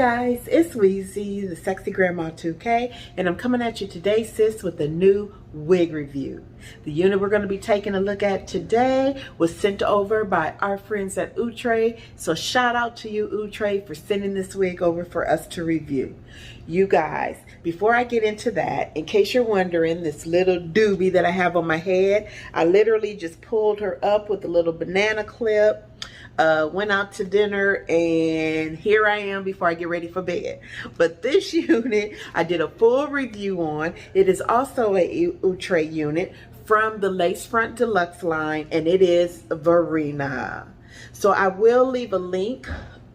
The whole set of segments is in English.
guys, it's Weezy, the Sexy Grandma 2K, and I'm coming at you today, sis, with a new wig review. The unit we're going to be taking a look at today was sent over by our friends at Outre, so shout out to you, Outre, for sending this wig over for us to review. You guys, before I get into that, in case you're wondering, this little doobie that I have on my head, I literally just pulled her up with a little banana clip. Went out to dinner, and here I am before I get ready for bed. But this unit I did a full review on. It is also a Outre unit from the Lace Front Deluxe line, and it is Verena. So I will leave a link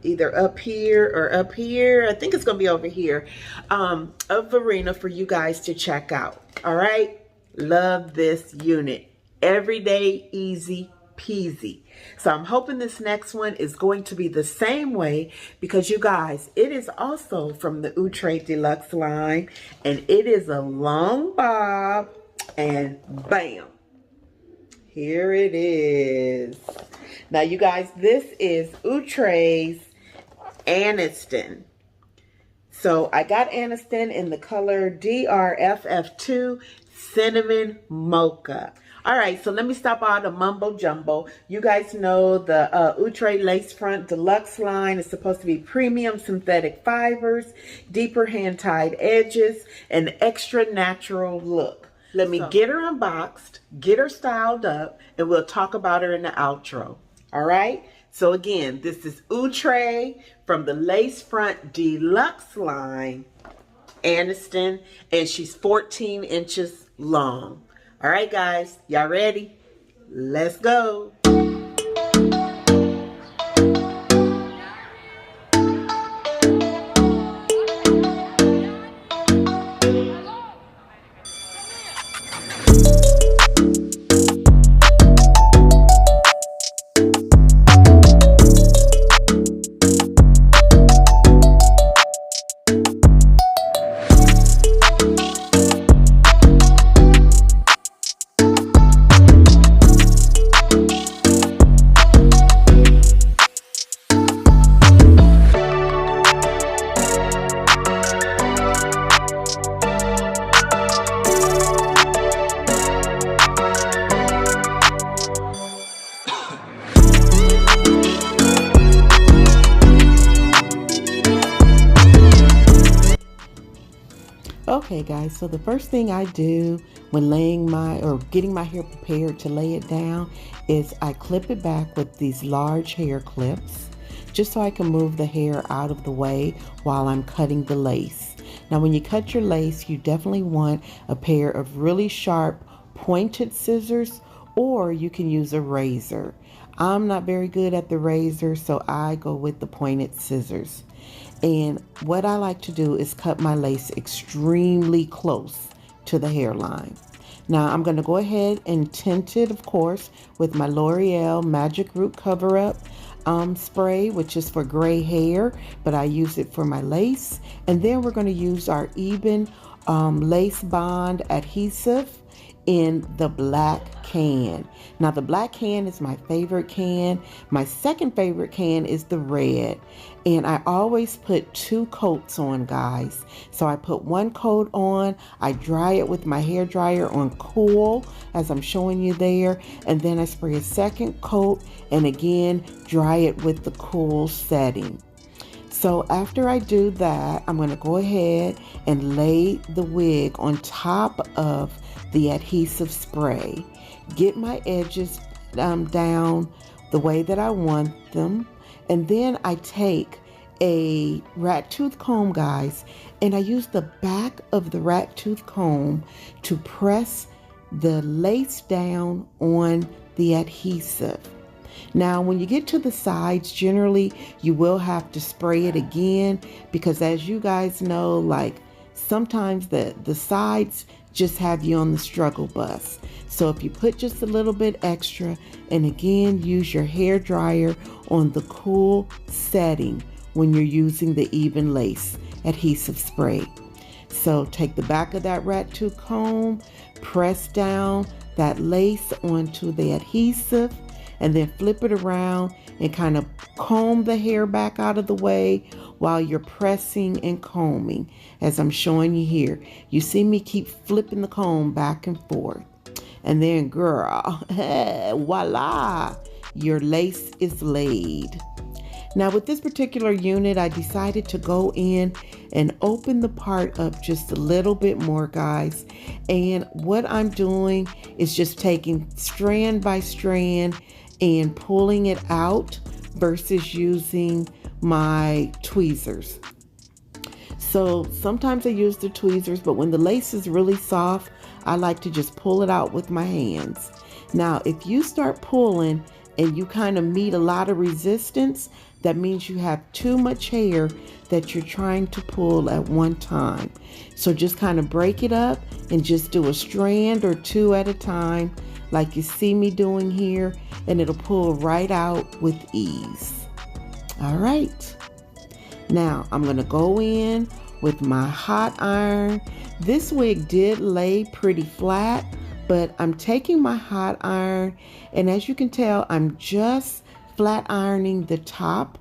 either up here or up here. I think it's gonna be over here, of Verena for you guys to check out. All right, love this unit. Everyday easy peasy. So I'm hoping this next one is going to be the same way, because you guys, it is also from the Outre Deluxe line, and it is a long bob, and bam, here it is. Now you guys, this is Outre's Anniston. So I got Anniston in the color DRFF2 Cinnamon Mocha. All right, so let me stop all the mumbo jumbo. You guys know the Outre Lace Front Deluxe line is supposed to be premium synthetic fibers, deeper hand-tied edges, and extra natural look. Let me get her unboxed, get her styled up, and we'll talk about her in the outro. All right? So again, this is Outre from the Lace Front Deluxe line, Anniston, and she's 14 inches long. All right, guys, y'all ready? Let's go. Okay guys, so the first thing I do when laying getting my hair prepared to lay it down is I clip it back with these large hair clips, just so I can move the hair out of the way while I'm cutting the lace. Now when you cut your lace, you definitely want a pair of really sharp pointed scissors, or you can use a razor. I'm not very good at the razor, so I go with the pointed scissors. And what I like to do is cut my lace extremely close to the hairline. Now I'm going to go ahead and tint it, of course, with my L'Oreal Magic Root Cover Up spray, which is for gray hair, but I use it for my lace. And then we're going to use our Ebin Lace Bond Adhesive in the black can. Now the black can is my favorite can. My second favorite can is the red, and I always put 2 coats on, guys. So I put 1 coat on, I dry it with my hair dryer on cool as I'm showing you there, and then I spray a second coat and again dry it with the cool setting. So after I do that, I'm going to go ahead and lay the wig on top of the adhesive spray. Get my edges down the way that I want them, and then I take a rat tooth comb, guys, and I use the back of the rat tooth comb to press the lace down on the adhesive. Now when you get to the sides, generally you will have to spray it again, because as you guys know, like sometimes the sides just have you on the struggle bus. So if you put just a little bit extra, and again use your hair dryer on the cool setting when you're using the Ebin Lace adhesive spray. So take the back of that rat tooth comb, press down that lace onto the adhesive, and then flip it around and kind of comb the hair back out of the way while you're pressing and combing, as I'm showing you here. You see me keep flipping the comb back and forth. And then, girl, voila, your lace is laid. Now with this particular unit, I decided to go in and open the part up just a little bit more, guys. And what I'm doing is just taking strand by strand and pulling it out versus using my tweezers. So sometimes I use the tweezers, but when the lace is really soft, I like to just pull it out with my hands. Now, if you start pulling and you kind of meet a lot of resistance, that means you have too much hair that you're trying to pull at one time. So just kind of break it up and just do a strand or two at a time, like you see me doing here, and it'll pull right out with ease. All right. Now I'm gonna go in with my hot iron. This wig did lay pretty flat, but I'm taking my hot iron, and as you can tell, I'm just flat ironing the top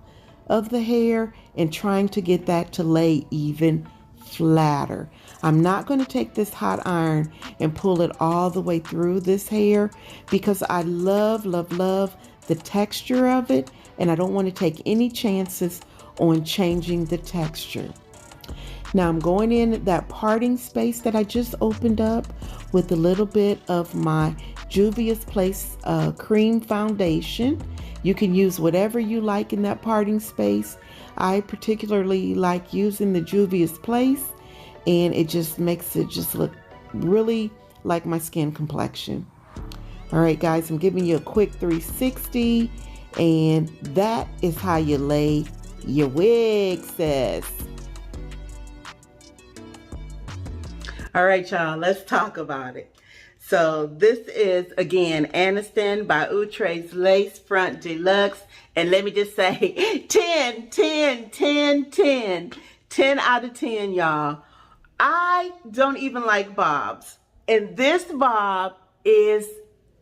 of the hair and trying to get that to lay even flatter. I'm not going to take this hot iron and pull it all the way through this hair because I love, love, love the texture of it, and I don't want to take any chances on changing the texture. Now I'm going in that parting space that I just opened up with a little bit of my Juvia's Place cream foundation. You can use whatever you like in that parting space. I particularly like using the Juvia's Place, and it just makes it just look really like my skin complexion. All right, guys, I'm giving you a quick 360, and that is how you lay your wig, sis. All right, y'all, let's talk about it. So this is, again, Anniston by Outre's Lace Front Deluxe. And let me just say, 10, 10, 10, 10. 10 out of 10, y'all. I don't even like bobs. And this bob is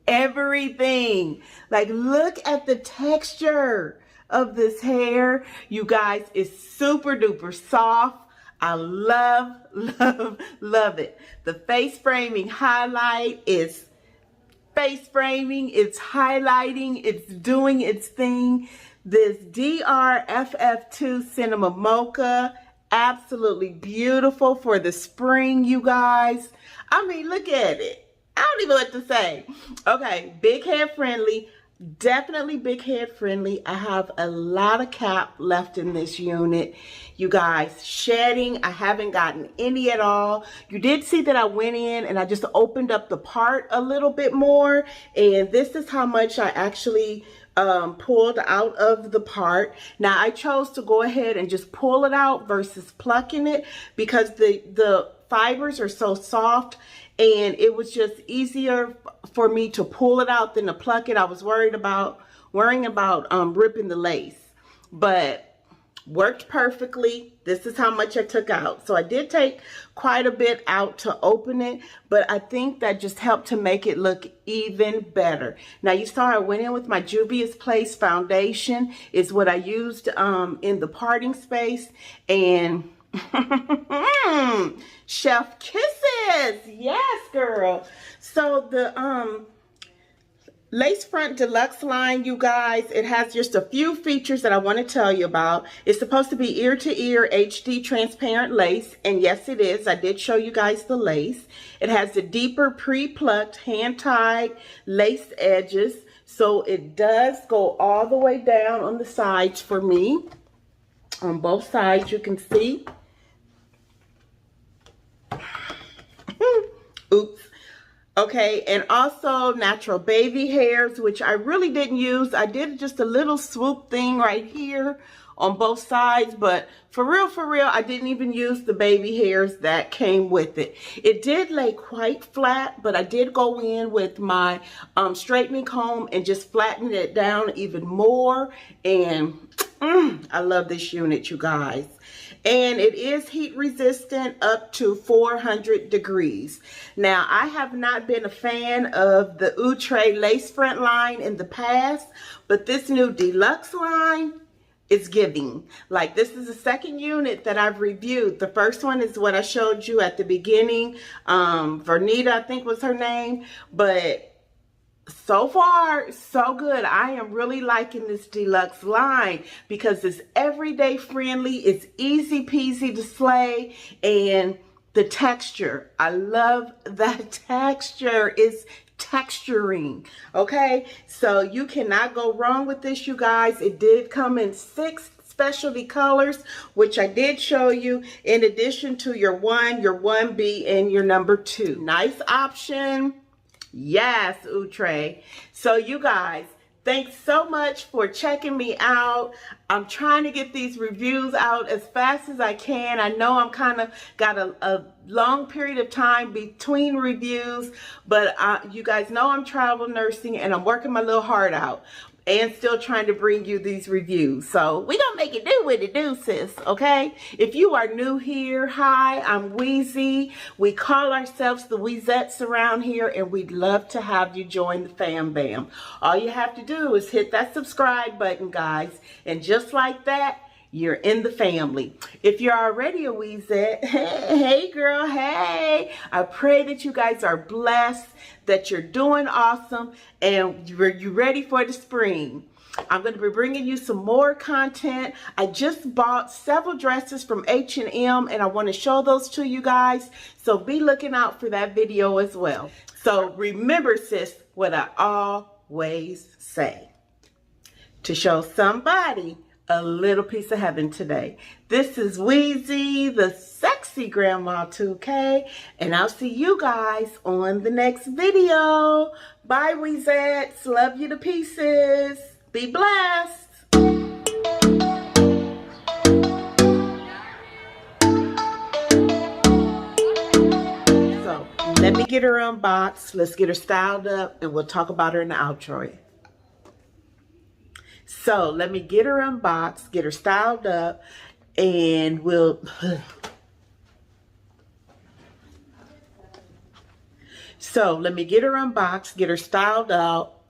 everything. Like, look at the texture of this hair. You guys, it's super duper soft. I love, love, love it. The face framing highlight is face framing, it's highlighting, it's doing its thing. This DRFF2 Cinema Mocha, absolutely beautiful for the spring, you guys. I mean, look at it. I don't even know what to say. Okay, big head friendly. Definitely big head friendly. I have a lot of cap left in this unit. You guys, shedding, I haven't gotten any at all. You did see that I went in and I just opened up the part a little bit more. And this is how much I actually pulled out of the part. Now I chose to go ahead and just pull it out versus plucking it because the fibers are so soft, and it was just easier for me to pull it out than to pluck it. I was worrying about ripping the lace, but worked perfectly. This is how much I took out. So I did take quite a bit out to open it, but I think that just helped to make it look even better. Now you saw I went in with my Juvia's Place foundation. Is what I used in the parting space, and chef kisses. Yes, girl. So the Lace Front Deluxe line, you guys, it has just a few features that I want to tell you about. It's supposed to be ear-to-ear HD transparent lace, and yes, it is. I did show you guys the lace. It has the deeper pre-plucked, hand-tied lace edges, so it does go all the way down on the sides for me. On both sides, you can see. Oops. Okay, and also natural baby hairs, which I really didn't use. I did just a little swoop thing right here on both sides, but for real, I didn't even use the baby hairs that came with it. It did lay quite flat, but I did go in with my straightening comb and just flatten it down even more. And I love this unit, you guys. And it is heat resistant up to 400 degrees. Now, I have not been a fan of the Outre lace front line in the past, but this new deluxe line it's giving. Like, this is the second unit that I've reviewed. The first one is what I showed you at the beginning. Vernita, I think was her name. But so far, so good. I am really liking this deluxe line because it's everyday friendly. It's easy peasy to slay. And the texture, I love that texture. It's texturing. Okay, so you cannot go wrong with this, you guys. It did come in 6 specialty colors, which I did show you, in addition to your 1, your 1B, and your number 2. Nice option. Yes, Outre. So you guys, thanks so much for checking me out. I'm trying to get these reviews out as fast as I can. I know I'm kind of got a long period of time between reviews, but you guys know I'm travel nursing and I'm working my little heart out and still trying to bring you these reviews. So we gonna make it do what it do, sis, okay? If you are new here, hi, I'm Weezy. We call ourselves the Weezettes around here, and we'd love to have you join the fam bam. All you have to do is hit that subscribe button, guys, and just like that, you're in the family. If you're already a Weezette, hey girl, hey. I pray that you guys are blessed, that you're doing awesome, and you're ready for the spring. I'm going to be bringing you some more content. I just bought several dresses from H&M, and I want to show those to you guys. So be looking out for that video as well. So remember, sis, what I always say. To show somebody a little piece of heaven today. This is Weezy, the sexy grandma 2K, and I'll see you guys on the next video. Bye, Weezettes. Love you to pieces. Be blessed. So let me get her unboxed. Let's get her styled up, and we'll talk about her in the outro. So let me get her unboxed, get her styled up, and we'll... So let me get her unboxed, get her styled out,